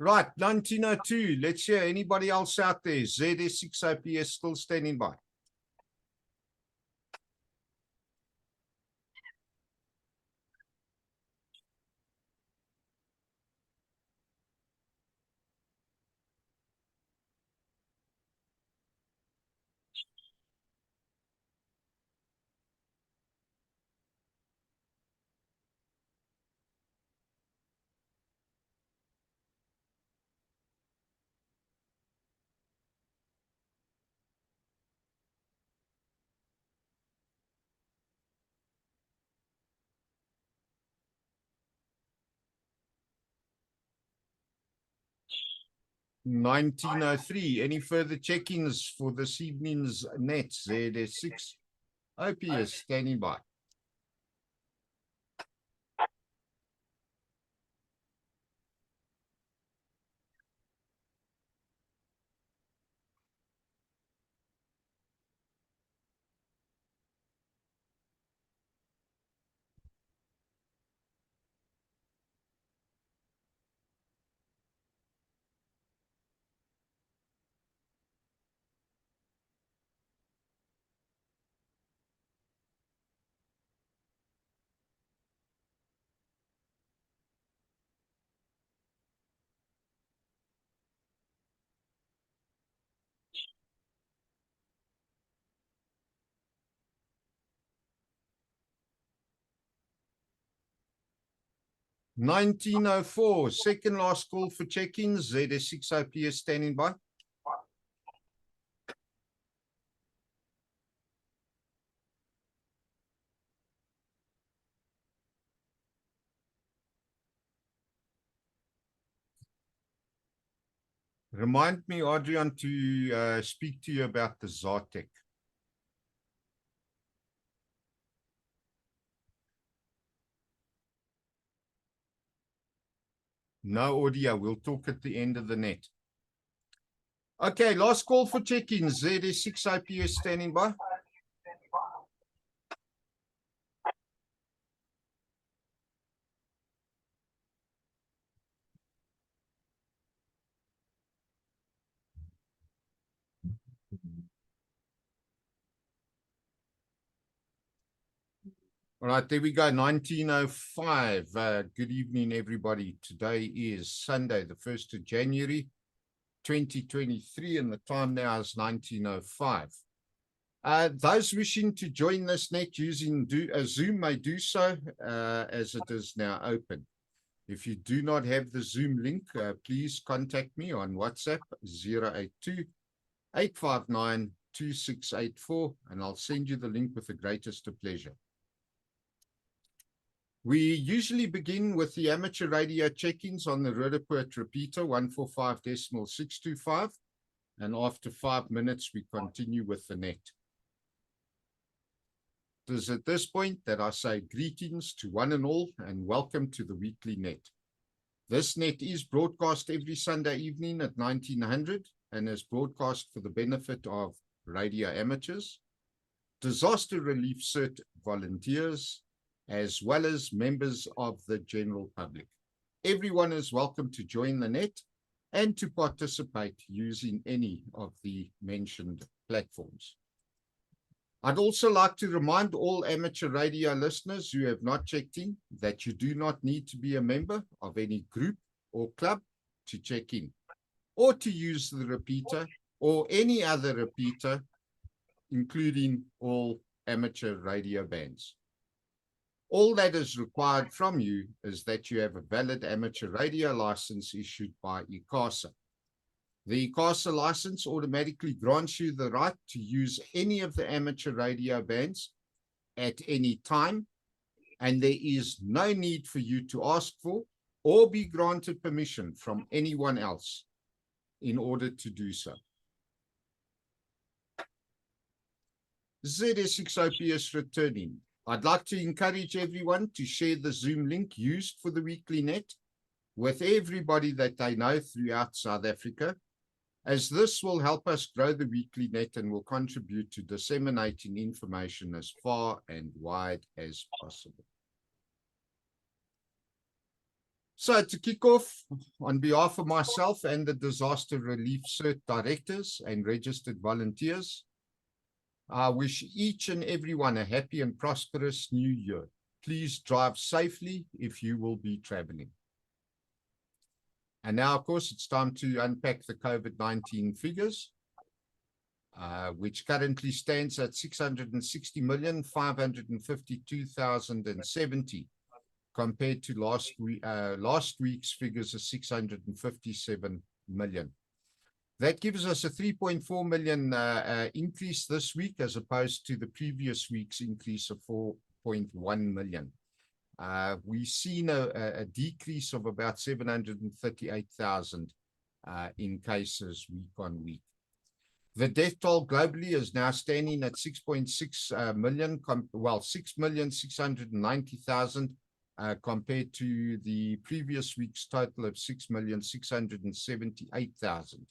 Right, 1902. Let's hear anybody else out there. ZS6OPS still standing by. $19.03. Any further check-ins for this evening's net? ZS6 OPS standing by. $19.04. Second last call for check-ins. ZS6 OPS standing by. Remind me, Adrian, to speak to you about the Zartek. No audio. We'll talk at the end of the net. Okay, last call for check-ins. ZS6 OPS standing by. All right, there we go, 1905. Good evening, everybody. Today is Sunday, the 1st of January, 2023, and the time now is 1905. Those wishing to join this net using Zoom may do so, as it is now open. If you do not have the Zoom link, please contact me on WhatsApp 082-859-2684, and I'll send you the link with the greatest of pleasure. We usually begin with the amateur radio check-ins on the Roodepoort repeater 145.625, and after 5 minutes we continue with the net. It is at this point that I say greetings to one and all and welcome to the weekly net. This net is broadcast every Sunday evening at 1900 and is broadcast for the benefit of radio amateurs, disaster relief CERT volunteers, as well as members of the general public. Everyone is welcome to join the net and to participate using any of the mentioned platforms. I'd also like to remind all amateur radio listeners who have not checked in that you do not need to be a member of any group or club to check in, or to use the repeater or any other repeater, including all amateur radio bands. All that is required from you is that you have a valid amateur radio license issued by ECRN. The ECRN license automatically grants you the right to use any of the amateur radio bands at any time, and there is no need for you to ask for or be granted permission from anyone else in order to do so. ZS6OPS returning. I'd like to encourage everyone to share the Zoom link used for the weekly net with everybody that they know throughout South Africa, as this will help us grow the weekly net and will contribute to disseminating information as far and wide as possible. So to kick off, on behalf of myself and the Disaster Relief CERT directors and registered volunteers, I wish each and everyone a happy and prosperous new year. Please drive safely if you will be traveling. And now, of course, it's time to unpack the COVID-19 figures, which currently stands at 660,552,070, compared to last week's figures of 657 million. That gives us a 3.4 million increase this week, as opposed to the previous week's increase of 4.1 million. We've seen a decrease of about 738,000 in cases week on week. The death toll globally is now standing at 6.6 million, 6,690,000, compared to the previous week's total of 6,678,000.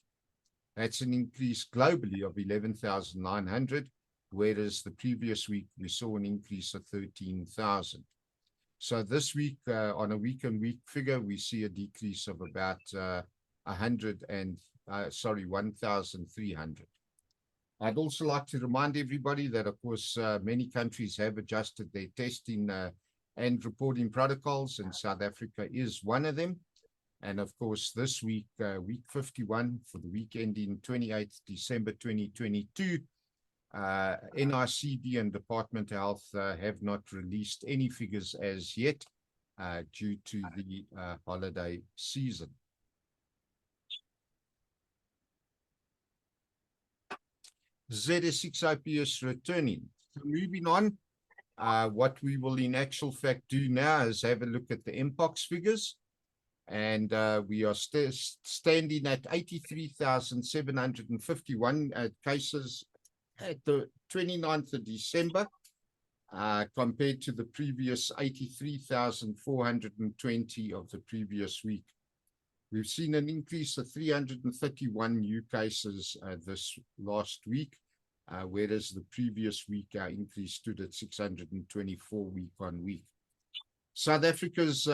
That's an increase globally of 11,900, whereas the previous week we saw an increase of 13,000. So this week, on a week-on-week figure, we see a decrease of about 1,300. I'd also like to remind everybody that, of course, many countries have adjusted their testing and reporting protocols, and South Africa is one of them. And of course, this week, week 51, for the week ending 28th December 2022, NICD and Department of Health have not released any figures as yet due to the holiday season. ZS6OPS returning. So moving on, what we will in actual fact do now is have a look at the MPOX figures. And we are standing at 83,751 cases at the 29th of December, compared to the previous 83,420 of the previous week. We've seen an increase of 331 new cases this last week, whereas the previous week our increase stood at 624 week on week. South Africa's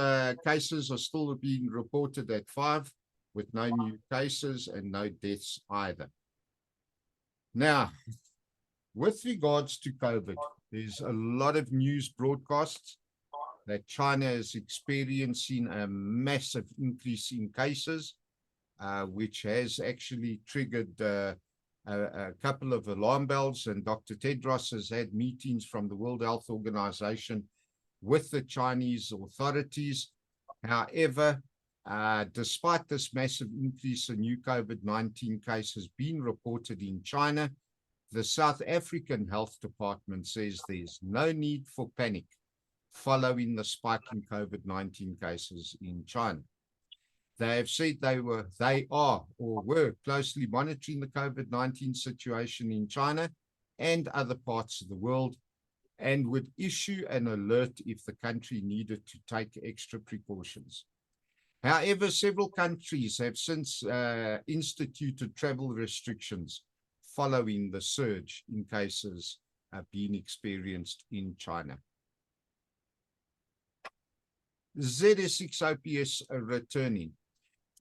cases are still being reported at 5, with no new cases and no deaths either. Now, with regards to COVID, there's a lot of news broadcasts that China is experiencing a massive increase in cases, which has actually triggered a couple of alarm bells. And Dr. Tedros has had meetings from the World Health Organization with the Chinese authorities. However, despite this massive increase in new COVID-19 cases being reported in China, the South African Health Department says there's no need for panic following the spike in COVID-19 cases in China. They have said they were closely monitoring the COVID-19 situation in China and other parts of the world, and would issue an alert if the country needed to take extra precautions. However, several countries have since instituted travel restrictions following the surge in cases being experienced in China. ZS6OPS returning.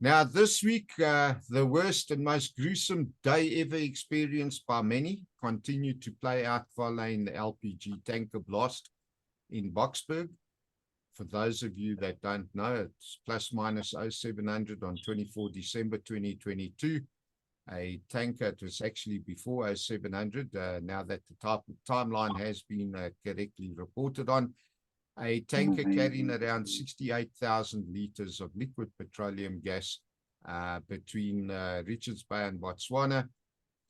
Now, this week, the worst and most gruesome day ever experienced by many continued to play out following the LPG tanker blast in Boksburg. For those of you that don't know, it's plus minus 0700 on 24 December 2022. A tanker, it was actually before 0700, now that the timeline has been correctly reported on. A tanker carrying around 68,000 liters of liquid petroleum gas between Richards Bay and Botswana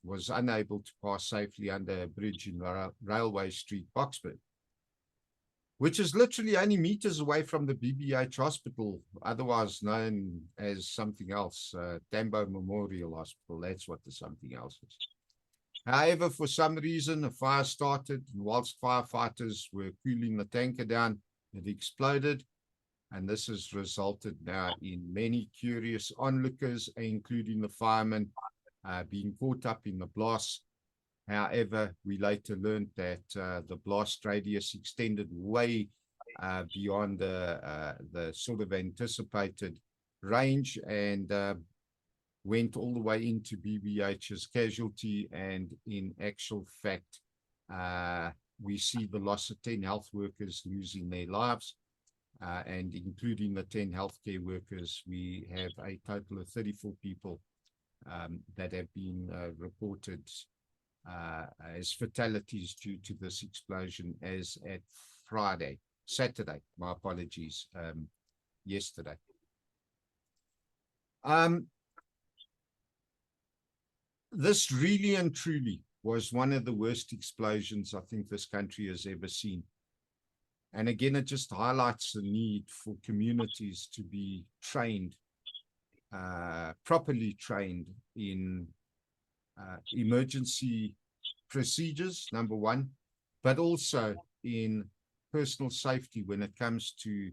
was unable to pass safely under a bridge in Railway Street, Boksburg, which is literally only meters away from the BBH Hospital, otherwise known as something else, Tambo Memorial Hospital. That's what the something else is. However, for some reason, a fire started, and whilst firefighters were cooling the tanker down, it exploded, and this has resulted now in many curious onlookers, including the firemen, being caught up in the blast. However, we later learned that the blast radius extended way beyond the sort of anticipated range, and went all the way into BBH's casualty. And in actual fact, we see the loss of 10 health workers losing their lives, and including the 10 healthcare workers, we have a total of 34 people that have been reported as fatalities due to this explosion as at Saturday, my apologies, yesterday. This really and truly was one of the worst explosions I think this country has ever seen. And again, it just highlights the need for communities to be trained, properly trained in emergency procedures, number one, but also in personal safety when it comes to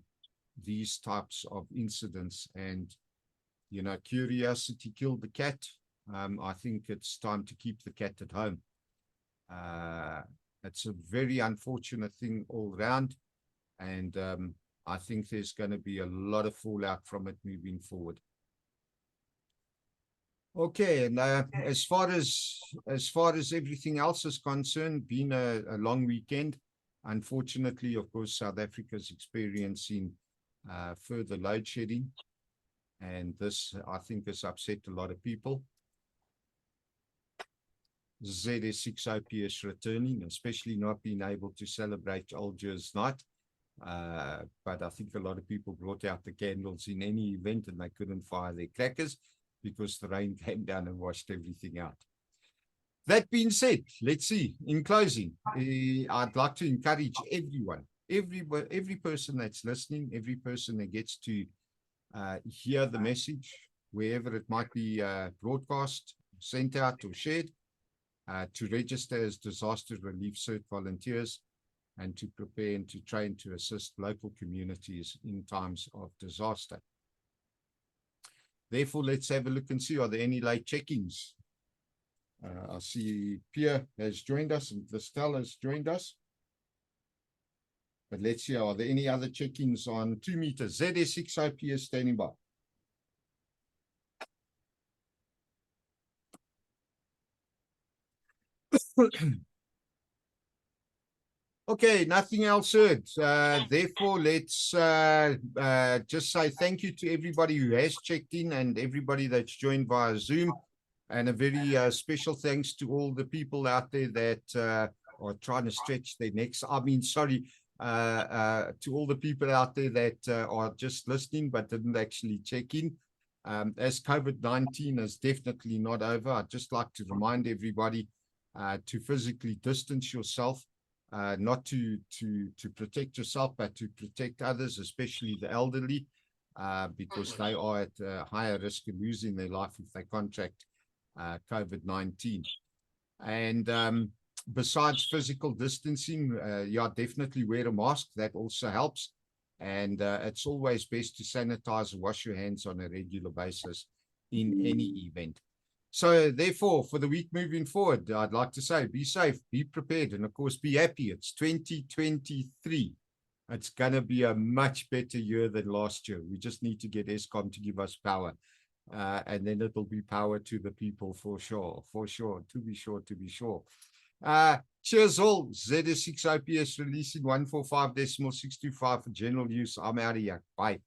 these types of incidents. And, you know, curiosity killed the cat. I think it's time to keep the cat at home. It's a very unfortunate thing all round. And I think there's going to be a lot of fallout from it moving forward. Okay, and as far as everything else is concerned, been a long weekend. Unfortunately, of course, South Africa is experiencing further load shedding, and this, I think, has upset a lot of people. ZS6 OPS returning, especially not being able to celebrate Old Year's Night. But I think a lot of people brought out the candles in any event, and they couldn't fire their crackers because the rain came down and washed everything out. That being said, let's see. In closing, I'd like to encourage everyone, every person that's listening, every person that gets to hear the message, wherever it might be broadcast, sent out or shared, to register as disaster relief CERT volunteers, and to prepare and to train to assist local communities in times of disaster. Therefore, let's have a look and see, are there any late check-ins? I see Pierre has joined us and Vistel has joined us. But let's see, are there any other check-ins on 2 meters? ZS6 OPS standing by. Okay, nothing else heard. Therefore, let's just say thank you to everybody who has checked in and everybody that's joined via Zoom. And a very special thanks to all the people out there that are trying to stretch their necks. I mean, sorry, to all the people out there that are just listening but didn't actually check in. As COVID-19 is definitely not over, I'd just like to remind everybody to physically distance yourself. Not to protect yourself, but to protect others, especially the elderly, because they are at a higher risk of losing their life if they contract COVID-19. And besides physical distancing, yeah, definitely wear a mask. That also helps. And it's always best to sanitize and wash your hands on a regular basis in any event. So therefore, for the week moving forward, I'd like to say, be safe, be prepared, and of course, be happy. It's 2023. It's going to be a much better year than last year. We just need to get Eskom to give us power. And then it'll be power to the people for sure, to be sure. Cheers all. ZS6 OPS releasing 145.625 for general use. I'm out of here. Bye.